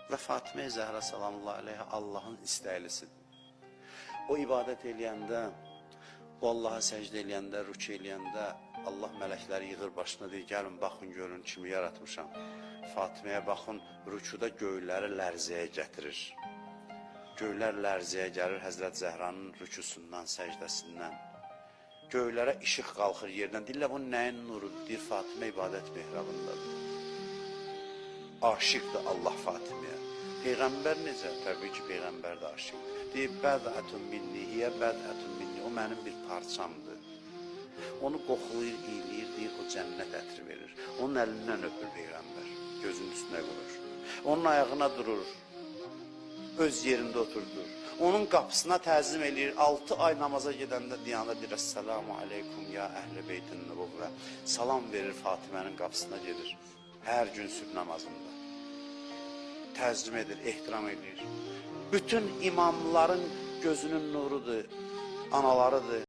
Və Fatimə Zəhra salamullahi aleyhə Allahın istəklisidir. O ibadət eləyəndə, o Allaha səcdə eləyəndə, rükü eləyəndə Allah mələkləri yığır başına deyir, gəlin baxın görün kimi yaratmışam. Fatiməyə baxın, rükuda göyləri lərzəyə gətirir. Göylər lərzəyə gəlir Həzrət Zəhranın rükusundan, səcdəsindən. Göylərə işıq qalxır yerdən. Deyirlər, bu nəyin nurudur? Deyir, Fatimə ibadət mehrabındadır. Aşiqdir Allah Fatiməyə. Peyğəmbər necə? Təbii ki, Peyğəmbər də aşiqdir. Deyir, bədətun minni, hiyə bədətun minni. O mənim bir parçamdır. Onu qoxulayır, iyiləyir, deyir, o cənnət ətri verir. Onun əlindən öpür Peyğəmbər. Gözünün üstünə qoyur. Onun ayağına durur. Öz yerində oturdur. Onun qapısına təzim eləyir. 6 ay namaza gedəndə diyana deyir, Əssəlamu aleykum ya əhl-i beytin nübuvvə. Salam verir Fatimənin qapısına gedir. Hər gün sübh namazında. Təzim edir, ehtiram edir. Bütün imamların gözünün nurudur, analarıdır.